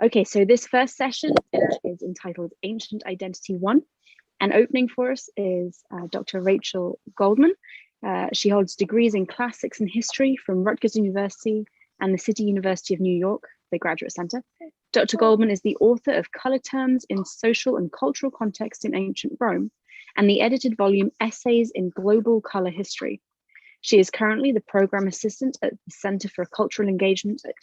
Okay, so this first session is entitled Ancient Identity 1. And opening for us is Dr. Rachael Goldman. She holds degrees in classics and history from Rutgers University and the City University of New York, the Graduate Center. Dr. Goldman is the author of Color Terms in Social and Cultural Context in Ancient Rome and the edited volume Essays in Global Color History. She is currently the program assistant at the Center for Cultural Engagement at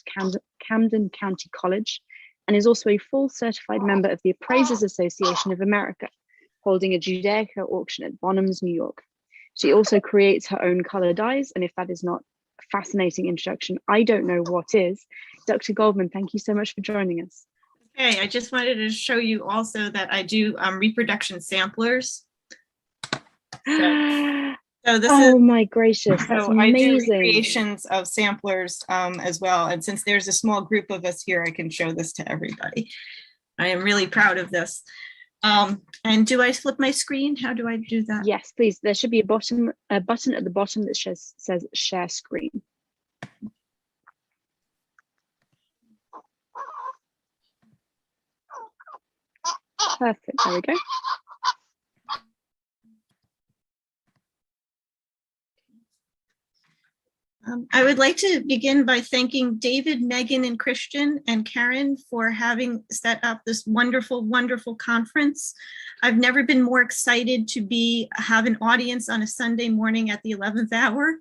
Camden County College and is also a full certified member of the Appraisers Association of America, holding a Judaica auction at Bonhams, New York. She also creates her own color dyes, and if that is not a fascinating introduction, I don't know what is. Dr. Goldman, thank you so much for joining us. Okay, I just wanted to show you also that I do reproduction samplers. So this oh my gracious, that's so amazing. I do recreations of samplers as well. And since there's a small group of us here, I can show this to everybody. I am really proud of this. And do I flip my screen? How do I do that? Yes, please. There should be a button at the bottom that says share screen. Perfect, there we go. I would like to begin by thanking David, Megan, and Christian and Karen for having set up this wonderful, wonderful conference. I've never been more excited to have an audience on a Sunday morning at the 11th hour.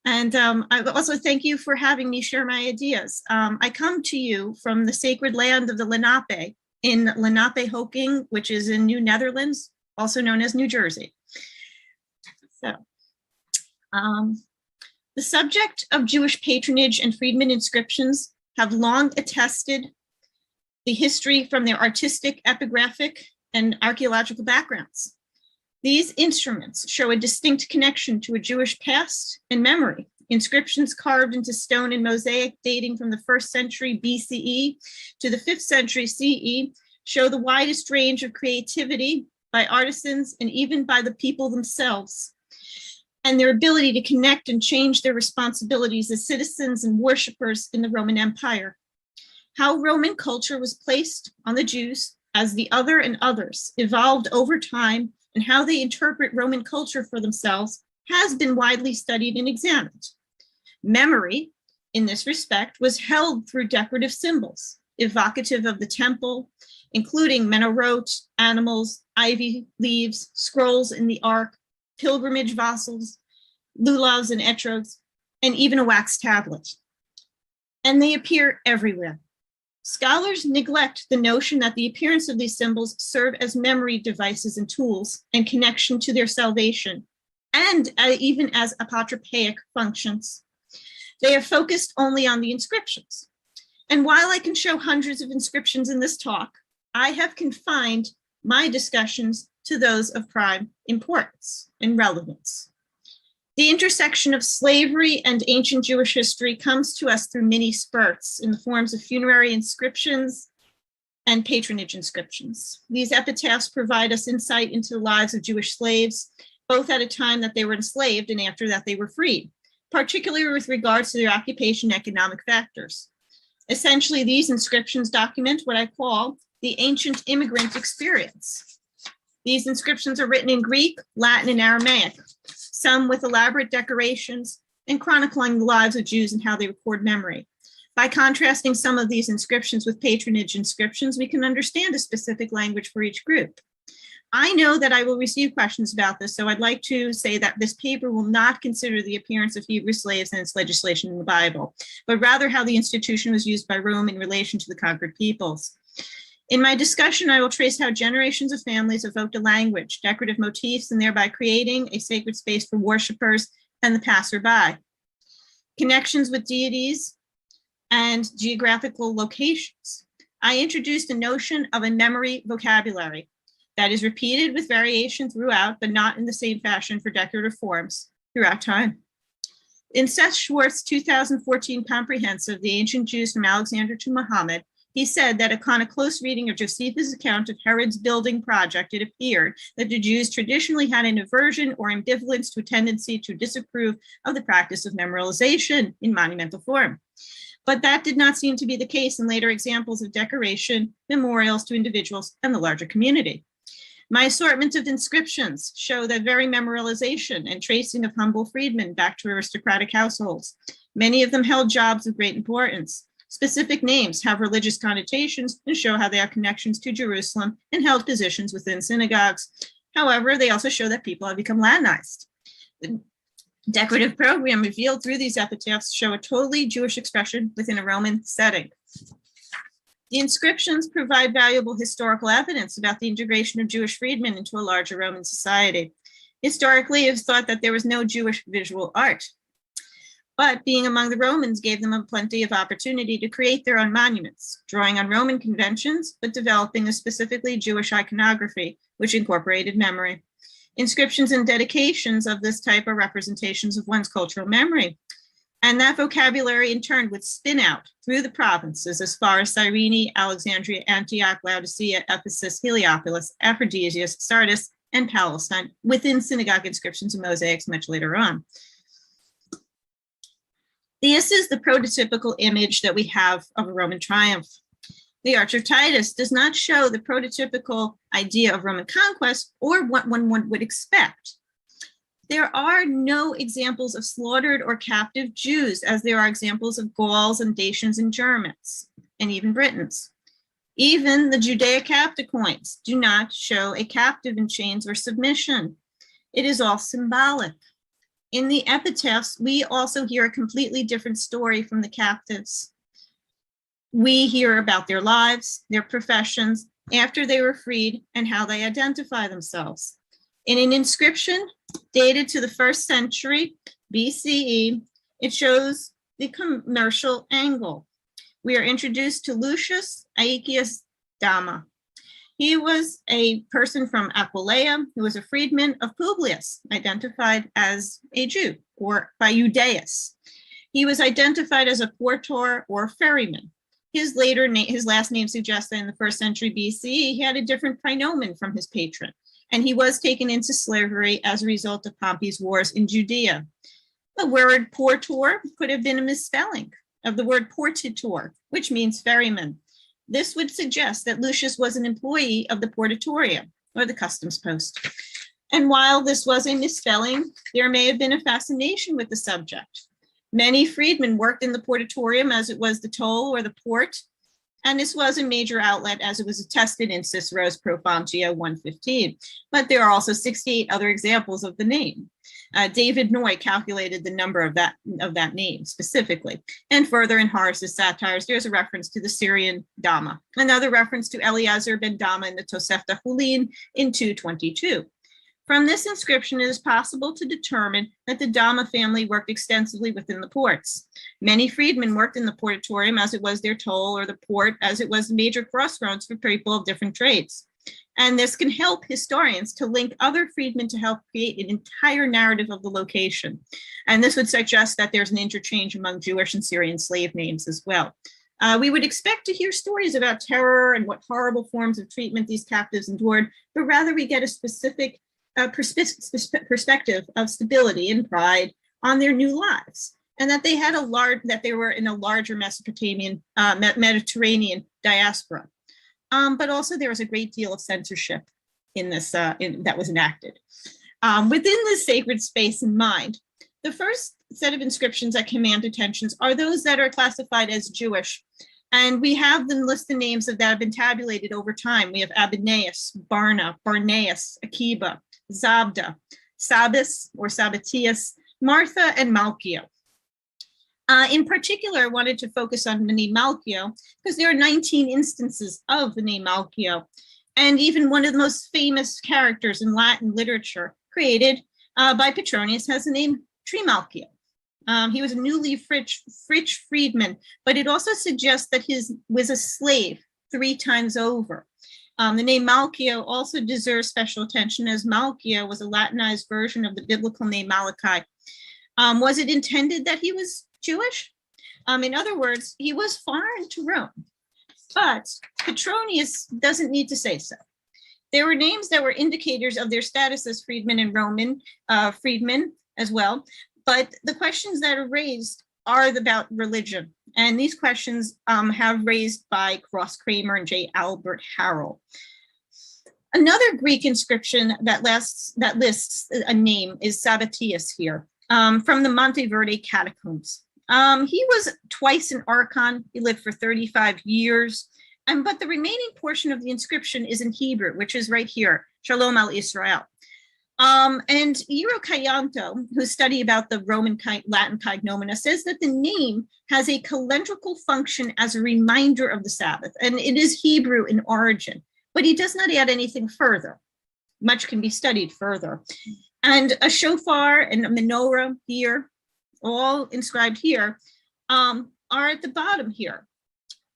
And I also thank you for having me share my ideas. I come to you from the sacred land of the Lenape in Lenape-Hoking, which is in New Netherlands, also known as New Jersey. So, the subject of Jewish patronage and freedmen inscriptions have long attested the history from their artistic, epigraphic, and archaeological backgrounds. These instruments show a distinct connection to a Jewish past and memory. Inscriptions carved into stone and mosaic dating from the 1st century BCE to the 5th century CE show the widest range of creativity by artisans and even by the people themselves, and their ability to connect and change their responsibilities as citizens and worshipers in the Roman Empire. How Roman culture was placed on the Jews as the other and others evolved over time, and how they interpret Roman culture for themselves has been widely studied and examined. Memory, in this respect, was held through decorative symbols, evocative of the temple, including Menorah, animals, ivy leaves, scrolls in the ark, pilgrimage vassals, lulavs and etrogs, and even a wax tablet. And they appear everywhere. Scholars neglect the notion that the appearance of these symbols serve as memory devices and tools and connection to their salvation, and even as apotropaic functions. They are focused only on the inscriptions. And while I can show hundreds of inscriptions in this talk, I have confined my discussions to those of prime importance and relevance. The intersection of slavery and ancient Jewish history comes to us through many spurts in the forms of funerary inscriptions and patronage inscriptions. These epitaphs provide us insight into the lives of Jewish slaves, both at a time that they were enslaved and after that they were freed, particularly with regards to their occupation and economic factors. Essentially, these inscriptions document what I call the ancient immigrant experience. These inscriptions are written in Greek, Latin, and Aramaic, some with elaborate decorations and chronicling the lives of Jews and how they record memory. By contrasting some of these inscriptions with patronage inscriptions, we can understand a specific language for each group. I know that I will receive questions about this, so I'd like to say that this paper will not consider the appearance of Hebrew slaves and its legislation in the Bible, but rather how the institution was used by Rome in relation to the conquered peoples. In my discussion, I will trace how generations of families evoked a language, decorative motifs, and thereby creating a sacred space for worshipers and the passerby. Connections with deities and geographical locations. I introduced a notion of a memory vocabulary that is repeated with variation throughout, but not in the same fashion for decorative forms throughout time. In Seth Schwartz's 2014 comprehensive, The Ancient Jews from Alexander to Muhammad, he said that upon a close reading of Josephus' account of Herod's building project, it appeared that the Jews traditionally had an aversion or ambivalence to a tendency to disapprove of the practice of memorialization in monumental form. But that did not seem to be the case in later examples of decoration, memorials to individuals and the larger community. My assortment of inscriptions show that very memorialization and tracing of humble freedmen back to aristocratic households. Many of them held jobs of great importance. Specific names have religious connotations and show how they have connections to Jerusalem and held positions within synagogues. However, they also show that people have become Latinized. The decorative program revealed through these epitaphs show a totally Jewish expression within a Roman setting. The inscriptions provide valuable historical evidence about the integration of Jewish freedmen into a larger Roman society. Historically, it was thought that there was no Jewish visual art, but being among the Romans gave them plenty of opportunity to create their own monuments, drawing on Roman conventions, but developing a specifically Jewish iconography, which incorporated memory. Inscriptions and dedications of this type are representations of one's cultural memory. And that vocabulary in turn would spin out through the provinces as far as Cyrene, Alexandria, Antioch, Laodicea, Ephesus, Heliopolis, Aphrodisias, Sardis, and Palestine within synagogue inscriptions and mosaics much later on. This is the prototypical image that we have of a Roman triumph. The Arch of Titus does not show the prototypical idea of Roman conquest or what one would expect. There are no examples of slaughtered or captive Jews, as there are examples of Gauls and Dacians and Germans, and even Britons. Even the Judeo-Captive coins do not show a captive in chains or submission. It is all symbolic. In the epitaphs, we also hear a completely different story from the captives. We hear about their lives, their professions, after they were freed, and how they identify themselves. In an inscription dated to the 1st century BCE, it shows the commercial angle. We are introduced to Lucius Aeacus Dama. He was a person from Aquileia who was a freedman of Publius, identified as a Jew or by Eudaeus. He was identified as a portor or ferryman. His last name suggests that in the 1st century BCE, he had a different praenomen from his patron, and he was taken into slavery as a result of Pompey's wars in Judea. The word portor could have been a misspelling of the word portitor, which means ferryman. This would suggest that Lucius was an employee of the portatorium, or the customs post. And while this was a misspelling, there may have been a fascination with the subject. Many freedmen worked in the portatorium, as it was the toll or the port, and this was a major outlet, as it was attested in Cicero's Pro Fontio 115. But there are also 68 other examples of the name. David Noy calculated the number of that name specifically. And further in Horace's satires, there's a reference to the Syrian Dama, another reference to Eleazar ben Dama in the Tosefta Hulin in 222. From this inscription, it is possible to determine that the Dama family worked extensively within the ports. Many freedmen worked in the portatorium, as it was their toll, or the port, as it was the major crossroads for people of different trades. And this can help historians to link other freedmen to help create an entire narrative of the location. And this would suggest that there's an interchange among Jewish and Syrian slave names as well. We would expect to hear stories about terror and what horrible forms of treatment these captives endured, but rather we get a specific perspective of stability and pride on their new lives, and that they had they were in a larger Mesopotamian, Mediterranean diaspora. But also there was a great deal of censorship in this that was enacted. Within this sacred space in mind, the first set of inscriptions that command attention are those that are classified as Jewish. And we have them list the names that have been tabulated over time. We have Abineus, Barna, Barneus, Akiba, Zabda, Sabis or Sabatius, Martha, and Malchio. In particular, I wanted to focus on the name Malchio because there are 19 instances of the name Malchio. And even one of the most famous characters in Latin literature created by Petronius has the name Trimalchio. He was a newly rich freedman, but it also suggests that he was a slave 3 times over. The name Malchio also deserves special attention, as Malchio was a Latinized version of the biblical name Malachi. Was it intended that he was Jewish? In other words, he was foreign to Rome, but Petronius doesn't need to say so. There were names that were indicators of their status as freedmen and Roman freedmen as well, but the questions that are raised are about religion. And these questions have raised by Cross Kramer and J. Albert Harrell. Another Greek inscription that lists a name is Sabbatius here, from the Monteverde catacombs. He was twice an archon. He lived for 35 years. But the remaining portion of the inscription is in Hebrew, which is right here, Shalom al Israel. And Eero Kayanto, who studied about the Latin cognomina, says that the name has a calendrical function as a reminder of the Sabbath, and it is Hebrew in origin, but he does not add anything further. Much can be studied further. And a shofar and a menorah here, all inscribed here, are at the bottom here.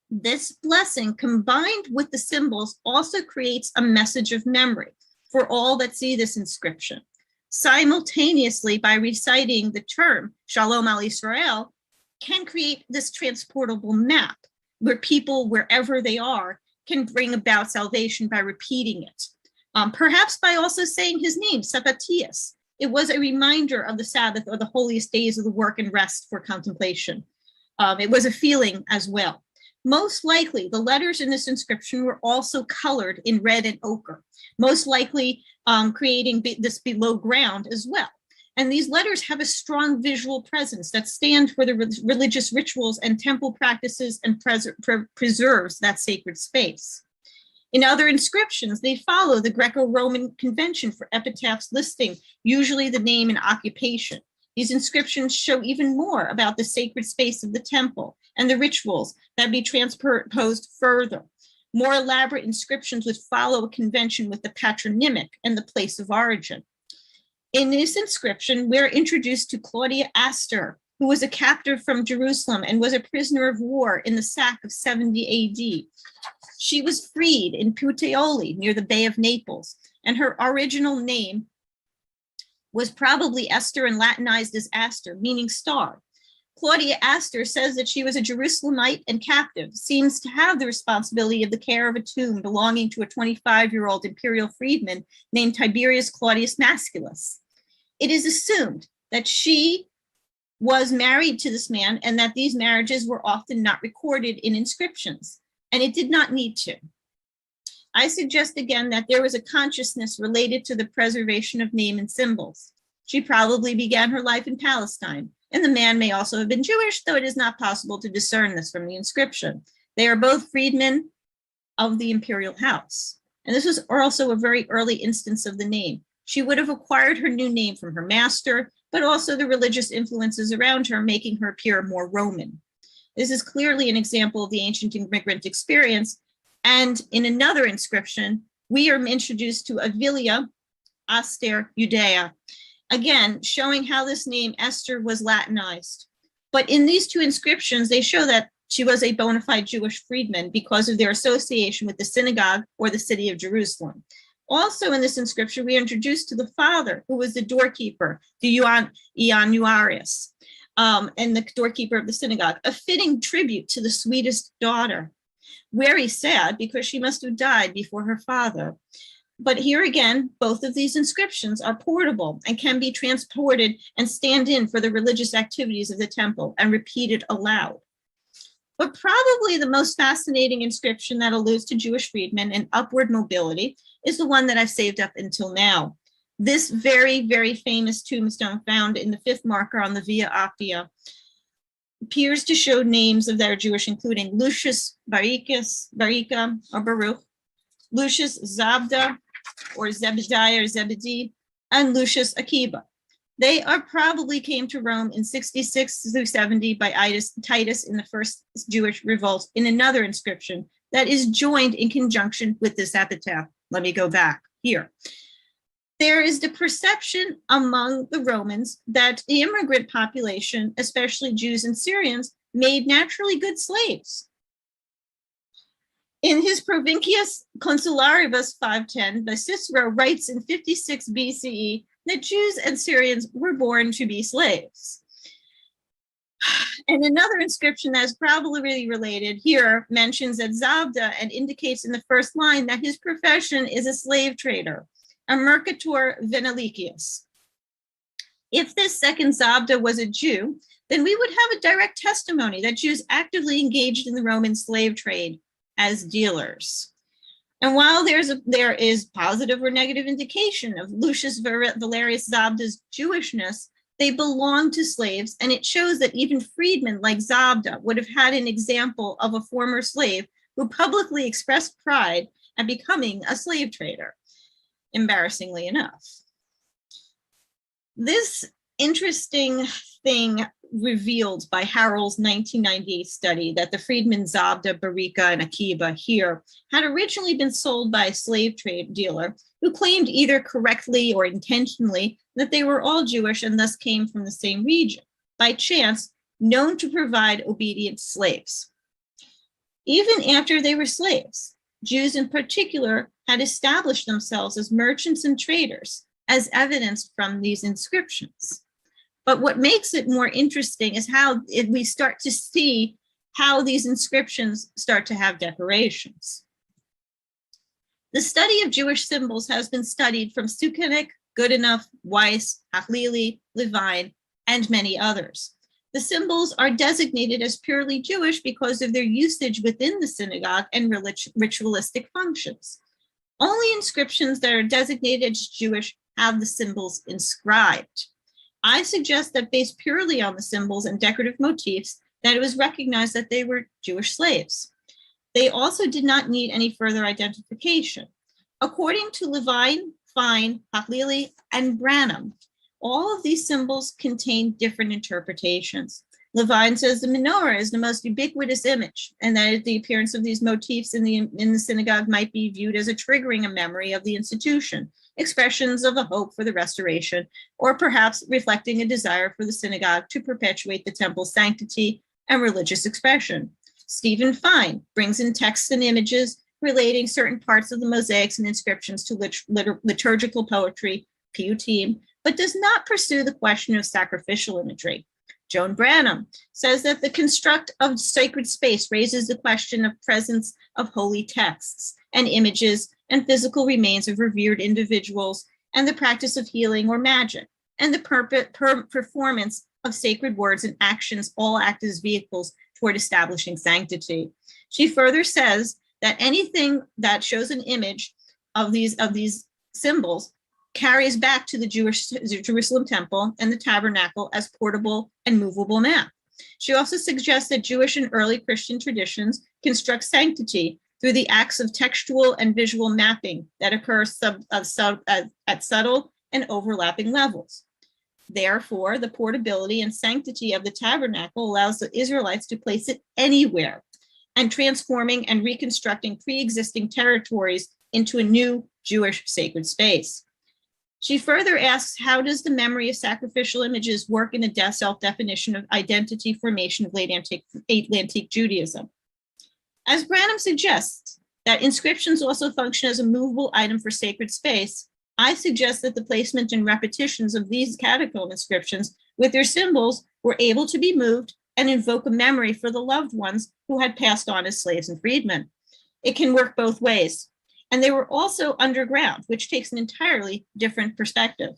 This blessing, combined with the symbols, also creates a message of memory for all that see this inscription. Simultaneously, by reciting the term Shalom al Israel, can create this transportable map where people, wherever they are, can bring about salvation by repeating it. Perhaps by also saying his name, Sabbatius. It was a reminder of the Sabbath or the holiest days of the work and rest for contemplation. It was a feeling as well. Most likely, the letters in this inscription were also colored in red and ochre, most likely creating this below ground as well. And these letters have a strong visual presence that stand for the religious rituals and temple practices and preserves that sacred space. In other inscriptions, they follow the Greco-Roman convention for epitaphs listing usually the name and occupation. These inscriptions show even more about the sacred space of the temple and the rituals that be transposed further. More elaborate inscriptions would follow a convention with the patronymic and the place of origin. In this inscription, we're introduced to Claudia Astor, who was a captive from Jerusalem and was a prisoner of war in the sack of 70 AD. She was freed in Puteoli near the Bay of Naples, and her original name was probably Esther and Latinized as Astor, meaning star. Claudia Astor says that she was a Jerusalemite and captive, seems to have the responsibility of the care of a tomb belonging to a 25-year-old imperial freedman named Tiberius Claudius Masculus. It is assumed that she was married to this man and that these marriages were often not recorded in inscriptions, and it did not need to. I suggest again that there was a consciousness related to the preservation of name and symbols. She probably began her life in Palestine, and the man may also have been Jewish, though it is not possible to discern this from the inscription. They are both freedmen of the imperial house. And this was also a very early instance of the name. She would have acquired her new name from her master, but also the religious influences around her, making her appear more Roman. This is clearly an example of the ancient immigrant experience. And in another inscription, we are introduced to Avilia Aster Judea, again, showing how this name Esther was Latinized. But in these two inscriptions, they show that she was a bona fide Jewish freedman because of their association with the synagogue or the city of Jerusalem. Also in this inscription, we are introduced to the father, who was the doorkeeper, the Ioannuarius, and the doorkeeper of the synagogue, a fitting tribute to the sweetest daughter. Very sad because she must have died before her father. But here again, both of these inscriptions are portable and can be transported and stand in for the religious activities of the temple and repeated aloud. But probably the most fascinating inscription that alludes to Jewish freedmen and upward mobility is the one that I've saved up until now. This very, very famous tombstone found in the 5th marker on the Via Appia appears to show names of their Jewish, including Lucius Barika or Baruch, Lucius Zabda or Zebediah or Zebedee, and Lucius Akiba. They probably came to Rome in 66 through 70 by Titus in the first Jewish revolt in another inscription that is joined in conjunction with this epitaph. Let me go back here. There is the perception among the Romans that the immigrant population, especially Jews and Syrians, made naturally good slaves. In his Provincias Consularibus 510, Cicero writes in 56 BCE that Jews and Syrians were born to be slaves. And another inscription that is probably really related here mentions that Zabda and indicates in the first line that his profession is a slave trader, a mercator venalicius. If this second Zabda was a Jew, then we would have a direct testimony that Jews actively engaged in the Roman slave trade as dealers. And while there is positive or negative indication of Lucius Valerius Zabda's Jewishness, they belong to slaves, and it shows that even freedmen like Zabda would have had an example of a former slave who publicly expressed pride at becoming a slave trader, embarrassingly enough. This interesting thing revealed by Harrell's 1998 study that the freedmen Zabda, Barika, and Akiba here had originally been sold by a slave trade dealer who claimed either correctly or intentionally that they were all Jewish and thus came from the same region, by chance known to provide obedient slaves. Even after they were slaves, Jews in particular had established themselves as merchants and traders, as evidenced from these inscriptions. But what makes it more interesting is how we start to see how these inscriptions start to have decorations. The study of Jewish symbols has been studied from Sukenick, Goodenough, Weiss, Hachlili, Levine, and many others. The symbols are designated as purely Jewish because of their usage within the synagogue and ritualistic functions. Only inscriptions that are designated as Jewish have the symbols inscribed. I suggest that based purely on the symbols and decorative motifs, that it was recognized that they were Jewish slaves. They also did not need any further identification. According to Levine, Fine, Hachlili, and Branham, all of these symbols contain different interpretations. Levine says the menorah is the most ubiquitous image, and that the appearance of these motifs in the synagogue might be viewed as a triggering a memory of the institution, expressions of a hope for the restoration, or perhaps reflecting a desire for the synagogue to perpetuate the temple's sanctity and religious expression. Stephen Fine brings in texts and images relating certain parts of the mosaics and inscriptions to liturgical poetry, piyutim, but does not pursue the question of sacrificial imagery. Joan Branham says that the construct of sacred space raises the question of presence of holy texts and images and physical remains of revered individuals and the practice of healing or magic and the performance of sacred words and actions all act as vehicles toward establishing sanctity. She further says that anything that shows an image of these symbols carries back to the Jerusalem temple and the tabernacle as portable and movable map. She also suggests that Jewish and early Christian traditions construct sanctity through the acts of textual and visual mapping that occur at subtle and overlapping levels. Therefore, the portability and sanctity of the tabernacle allows the Israelites to place it anywhere, and transforming and reconstructing pre-existing territories into a new Jewish sacred space. She further asks, how does the memory of sacrificial images work in the self-definition of identity formation of late antique Judaism? As Branham suggests that inscriptions also function as a movable item for sacred space, I suggest that the placement and repetitions of these catacomb inscriptions with their symbols were able to be moved and invoke a memory for the loved ones who had passed on as slaves and freedmen. It can work both ways. And they were also underground, which takes an entirely different perspective.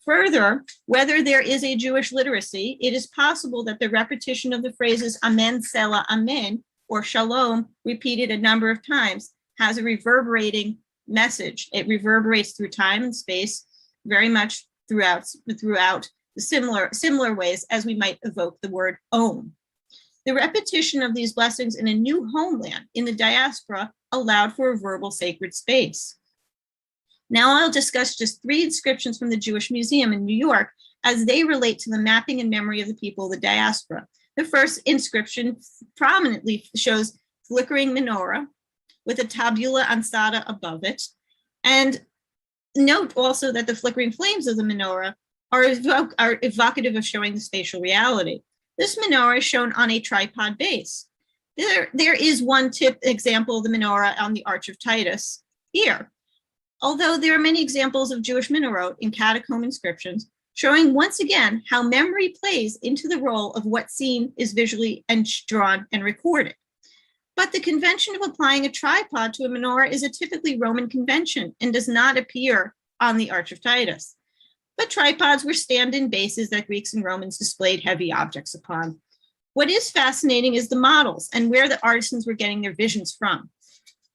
Further, whether there is a Jewish literacy, it is possible that the repetition of the phrases Amen, Selah, Amen, or Shalom, repeated a number of times, has a reverberating message. It reverberates through time and space very much throughout the similar ways as we might evoke the word Om. The repetition of these blessings in a new homeland in the diaspora allowed for a verbal sacred space. Now I'll discuss just 3 inscriptions from the Jewish Museum in New York as they relate to the mapping and memory of the people of the diaspora. The first inscription prominently shows flickering menorah with a tabula ansata above it. And note also that the flickering flames of the menorah are evocative of showing the spatial reality. This menorah is shown on a tripod base. There is one example of the menorah on the Arch of Titus here. Although there are many examples of Jewish menorah in catacomb inscriptions, showing once again how memory plays into the role of what seen is visually drawn and recorded. But the convention of applying a tripod to a menorah is a typically Roman convention and does not appear on the Arch of Titus. but tripods were stand-in bases that Greeks and Romans displayed heavy objects upon. What is fascinating is the models and where the artisans were getting their visions from.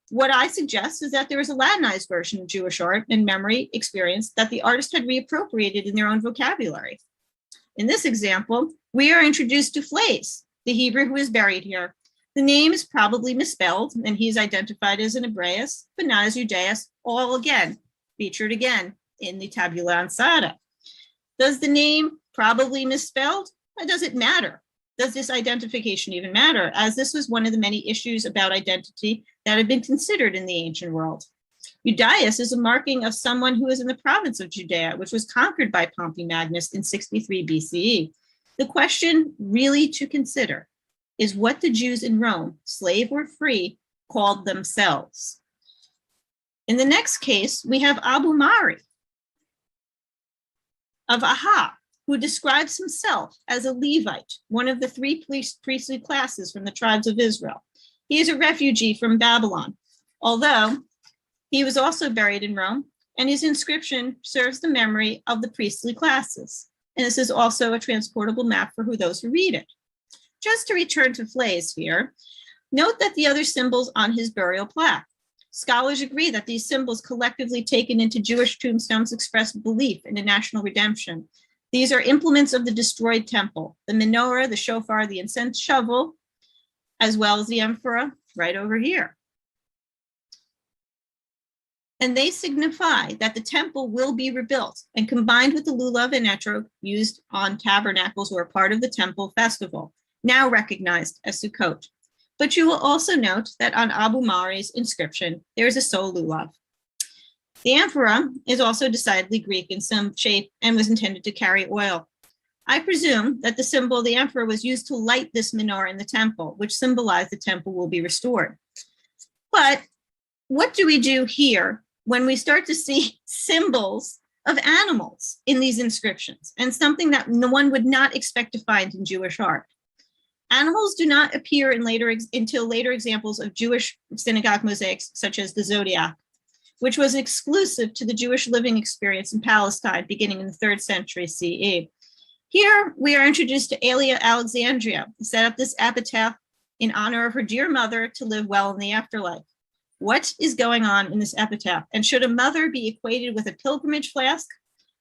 What I suggest is that there is a Latinized version of Jewish art and memory experience that the artist had reappropriated in their own vocabulary. In this example, we are introduced to Phlais, the Hebrew who is buried here. The name is probably misspelled, and he is identified as an Hebraeus, but not as Judaeus, all again, featured again in the tabula ansata. Does the name probably misspelled? Or does it matter? Does this identification even matter? As this was one of the many issues about identity that had been considered in the ancient world. Judaeus is a marking of someone who is in the province of Judea, which was conquered by Pompey Magnus in 63 BCE. The question really to consider is what the Jews in Rome, slave or free, called themselves. In the next case, we have Abu Mari of Aha, who describes himself as a Levite, one of the three priestly classes from the tribes of Israel. He is a refugee from Babylon, although he was also buried in Rome, and his inscription serves the memory of the priestly classes. And this is also a transportable map for those who read it. Just to return to Phlais here, note that the other symbols on his burial plaque. Scholars agree that these symbols collectively taken into Jewish tombstones express belief in a national redemption. These are implements of the destroyed temple, the menorah, the shofar, the incense shovel, as well as the amphora right over here. And they signify that the temple will be rebuilt and combined with the lulav and etrog used on tabernacles or part of the temple festival, now recognized as Sukkot. But you will also note that on Abu Mari's inscription, there is a sole lulav. The amphora is also decidedly Greek in some shape and was intended to carry oil. I presume that the symbol of the amphora was used to light this menorah in the temple, which symbolized the temple will be restored. But what do we do here when we start to see symbols of animals in these inscriptions, and something that one would not expect to find in Jewish art? Animals do not appear until later examples of Jewish synagogue mosaics, such as the zodiac, which was exclusive to the Jewish living experience in Palestine beginning in the 3rd century CE. Here, we are introduced to Aelia Alexandria, who set up this epitaph in honor of her dear mother to live well in the afterlife. What is going on in this epitaph? And should a mother be equated with a pilgrimage flask,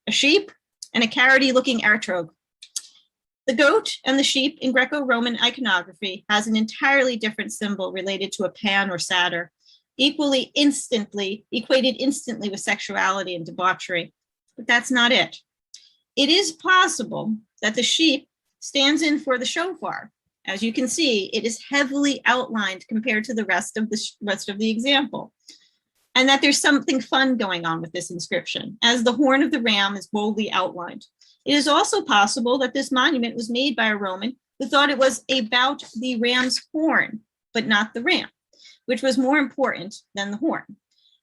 a sheep, and a carroty-looking etrog? The goat and the sheep in Greco-Roman iconography has an entirely different symbol related to a pan or satyr, equated instantly with sexuality and debauchery. But that's not it. It is possible that the sheep stands in for the shofar. As you can see, it is heavily outlined compared to the rest of the example, and that there's something fun going on with this inscription, as the horn of the ram is boldly outlined. It is also possible that this monument was made by a Roman who thought it was about the ram's horn, but not the ram, which was more important than the horn.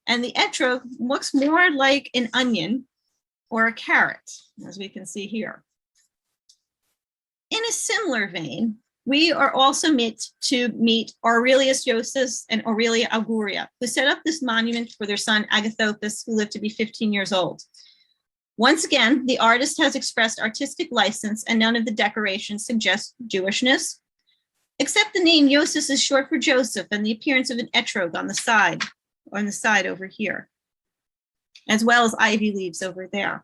And the etrog looks more like an onion or a carrot, as we can see here. In a similar vein, we are also to meet Aurelius Josephus and Aurelia Auguria, who set up this monument for their son Agathopus, who lived to be 15 years old. Once again, the artist has expressed artistic license, and none of the decorations suggest Jewishness, except the name Josephus is short for Joseph and the appearance of an etrog on the side over here, as well as ivy leaves over there.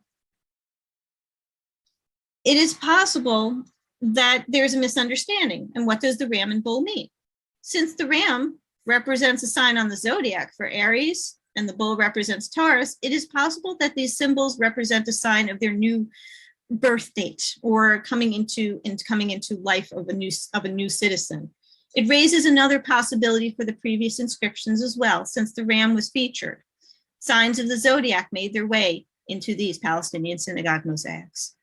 It is possible that there's a misunderstanding. And what does the ram and bull mean? Since the ram represents a sign on the zodiac for Aries and the bull represents Taurus, it is possible that these symbols represent a sign of their new birth date or coming into life of a new citizen. It raises another possibility for the previous inscriptions as well, since the ram was featured. Signs of the zodiac made their way into these Palestinian synagogue mosaics.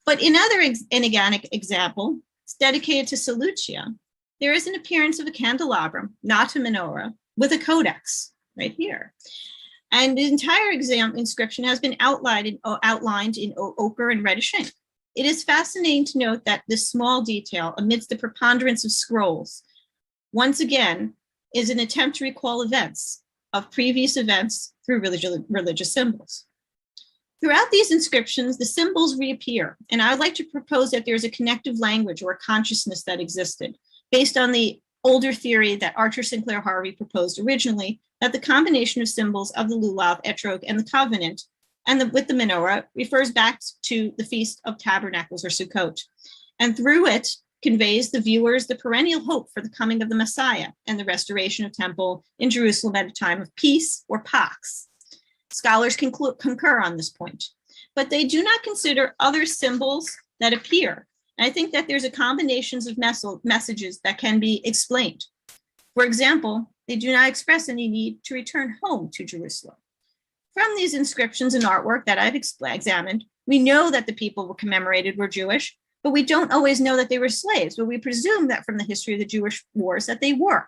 But in other enigmatic example, it's dedicated to Seleucia, there is an appearance of a candelabrum, not a menorah, with a codex right here. And the entire inscription has been outlined in ochre and reddish ink. It is fascinating to note that this small detail, amidst the preponderance of scrolls, once again, is an attempt to recall events of previous events through religious symbols. Throughout these inscriptions, the symbols reappear, and I would like to propose that there's a connective language or a consciousness that existed, based on the older theory that Archer Sinclair Harvey proposed originally, that the combination of symbols of the lulav, etrog, and the covenant, and with the menorah, refers back to the Feast of Tabernacles, or Sukkot, and through it conveys the viewers the perennial hope for the coming of the Messiah and the restoration of temple in Jerusalem at a time of peace, or pax. Scholars concur on this point, but they do not consider other symbols that appear. And I think that there's a combinations of messages that can be explained. For example, they do not express any need to return home to Jerusalem. From these inscriptions and artwork that I've examined, we know that the people were commemorated were Jewish, but we don't always know that they were slaves, but we presume that from the history of the Jewish wars that they were.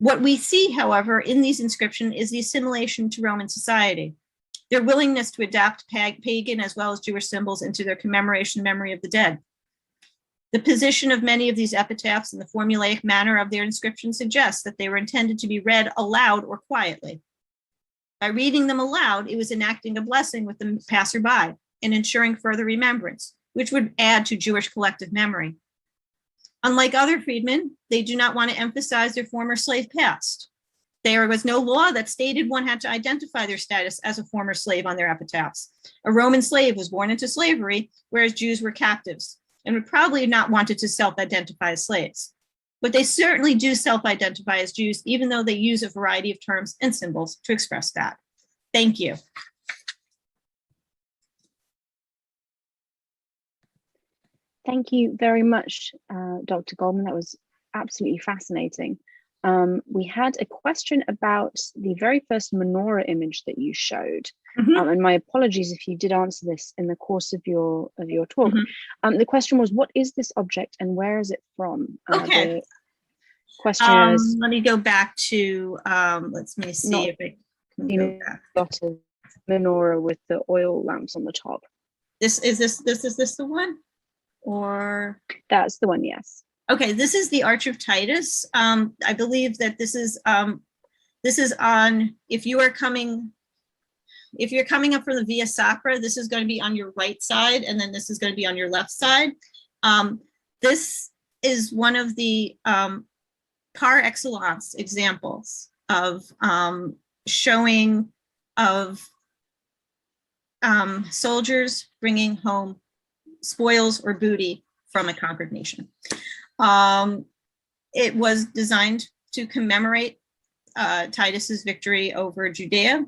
What we see, however, in these inscriptions is the assimilation to Roman society, their willingness to adapt pagan as well as Jewish symbols into their commemoration and memory of the dead. The position of many of these epitaphs and the formulaic manner of their inscriptions suggests that they were intended to be read aloud or quietly. By reading them aloud, it was enacting a blessing with the passerby and ensuring further remembrance, which would add to Jewish collective memory. Unlike other freedmen, they do not want to emphasize their former slave past. There was no law that stated one had to identify their status as a former slave on their epitaphs. A Roman slave was born into slavery, whereas Jews were captives, and would probably not wanted to self-identify as slaves. But they certainly do self-identify as Jews, even though they use a variety of terms and symbols to express that. Thank you. Thank you very much, Dr. Goldman. That was absolutely fascinating. We had a question about the very first menorah image that you showed. And my apologies if you did answer this in the course of your talk. The question was, what is this object and where is it from? Okay. Question is, let me go back to, let me see if I can go back. Got a menorah with the oil lamps on the top. Is this the one? Or that's the one, yes. Okay, this is the Arch of Titus. I believe that this is on, if you're coming up from the Via Sacra, this is going to be on your right side, and then this is going to be on your left side. This is one of the par excellence examples of showing of soldiers bringing home spoils or booty from a conquered nation. It was designed to commemorate Titus's victory over Judea.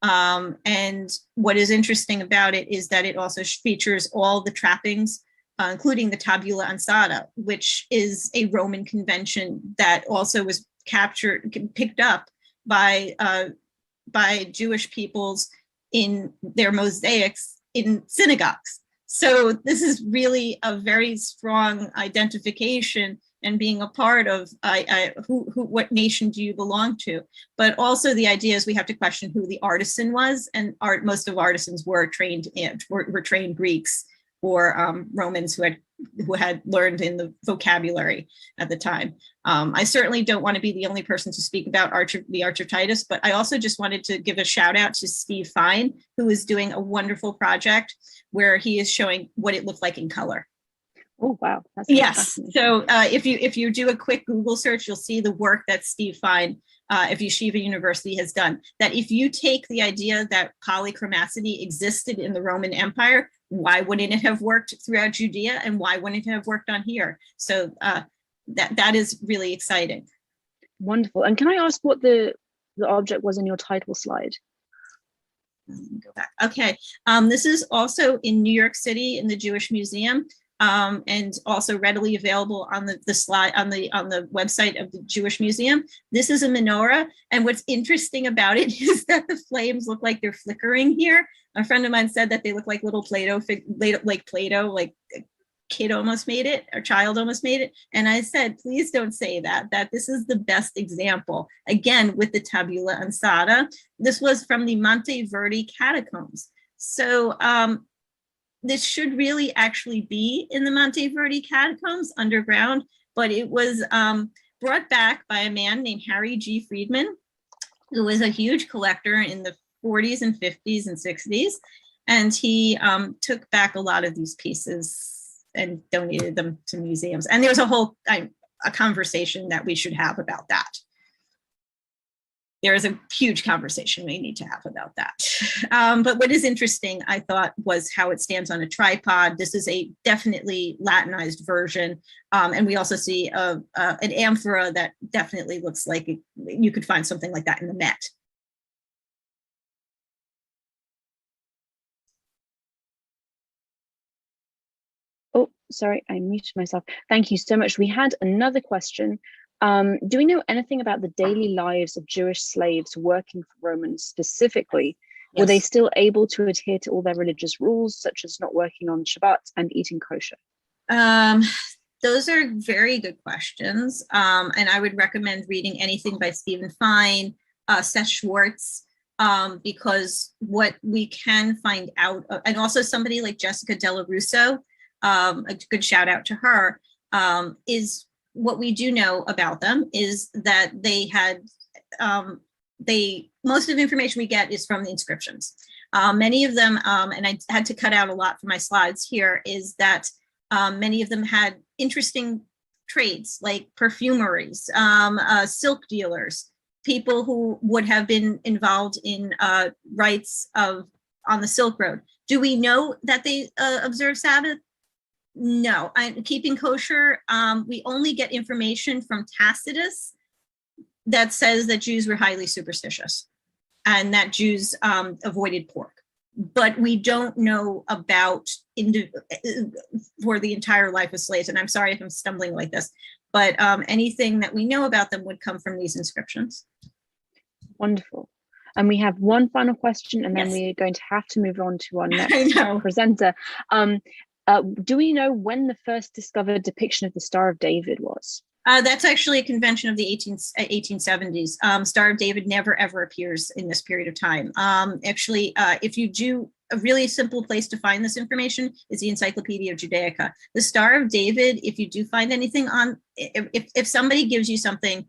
And what is interesting about it is that it also features all the trappings, including the tabula ansata, which is a Roman convention that also was picked up by Jewish peoples in their mosaics in synagogues. So this is really a very strong identification and being a part of what nation do you belong to? But also the idea is we have to question who the artisan was, and most of artisans were trained Greeks or Romans who had learned in the vocabulary at the time. I certainly don't want to be the only person to speak about the Arch of Titus, but I also just wanted to give a shout out to Steve Fine, who is doing a wonderful project where he is showing what it looked like in color. Oh, wow. That's yes. So if you do a quick Google search, you'll see the work that Steve Fine of Yeshiva University has done, that if you take the idea that polychromacity existed in the Roman Empire, why wouldn't it have worked throughout Judea, and why wouldn't it have worked on here? So that is really exciting. Wonderful. And can I ask what the object was in your title slide? Let me go back. Okay. This is also in New York City in the Jewish Museum. And also readily available on the slide on the website of the Jewish Museum. This is a menorah, and what's interesting about it is that the flames look like they're flickering here. A friend of mine said that they look like little Play-Doh, like a kid almost made it, or child almost made it. And I said, please don't say that this is the best example. Again, with the tabula ansata, this was from the Monte Verdi catacombs. So this should really actually be in the Monte Verdi catacombs underground, but it was brought back by a man named Harry G. Friedman, who was a huge collector in the 40s and 50s and 60s. And he took back a lot of these pieces and donated them to museums. And there's a whole a conversation that we should have about that. There is a huge conversation we need to have about that. But what is interesting, I thought, was how it stands on a tripod. This is a definitely Latinized version. And we also see an amphora that definitely looks like you could find something like that in the Met. Oh, sorry, I muted myself. Thank you so much. We had another question. Do we know anything about the daily lives of Jewish slaves working for Romans specifically? Yes. Were they still able to adhere to all their religious rules, such as not working on Shabbat and eating kosher? Those are very good questions. And I would recommend reading anything by Stephen Fine, Seth Schwartz, because what we can find out, and also somebody like Jessica Della Russo, a good shout out to her, is what we do know about them is that they had, most of the information we get is from the inscriptions. Many of them, and I had to cut out a lot from my slides here, is that many of them had interesting trades like perfumeries, silk dealers, people who would have been involved in rites on the Silk Road. Do we know that they observe Sabbath? No. Keeping kosher, we only get information from Tacitus that says that Jews were highly superstitious and that Jews avoided pork. But we don't know about for the entire life of slaves. And I'm sorry if I'm stumbling like this, but anything that we know about them would come from these inscriptions. Wonderful. And we have one final question, and then yes, we're going to have to move on to our next presenter. Do we know when the first discovered depiction of the Star of David was? That's actually a convention of the 1870s. Star of David never ever appears in this period of time. Actually, if you do, a really simple place to find this information is the Encyclopedia of Judaica. The Star of David, if you do find anything on, if somebody gives you something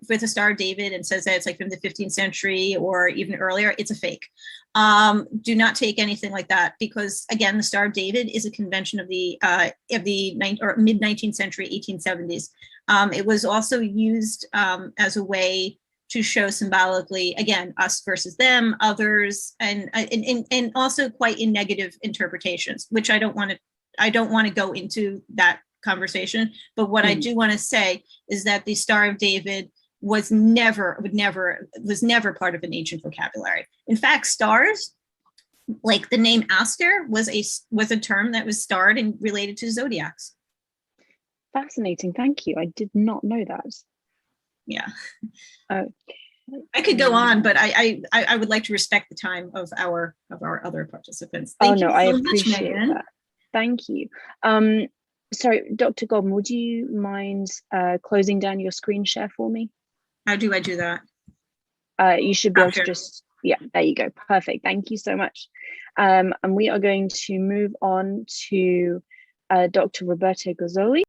with the Star of David and says that it's like from the 15th century or even earlier, it's a fake. Do not take anything like that, because again, the Star of David is a convention of the mid 19th century, 1870s. It was also used as a way to show symbolically, again, us versus them, others, and also quite in negative interpretations, which I don't want to go into that conversation. But what I do want to say is that the Star of David was never part of an ancient vocabulary. In fact, stars, like the name Astor, was a term that was starred and related to zodiacs. Fascinating. Thank you. I did not know that. Yeah. I could go on, but I would like to respect the time of our other participants. Thank you so I much, appreciate Megan. that. Thank you. Sorry, Dr. Goldman, would you mind closing down your screen share for me? How do I do that? You should be able to just, yeah, there you go. Perfect. Thank you so much. And we are going to move on to Dr. Roberto Gazzoli.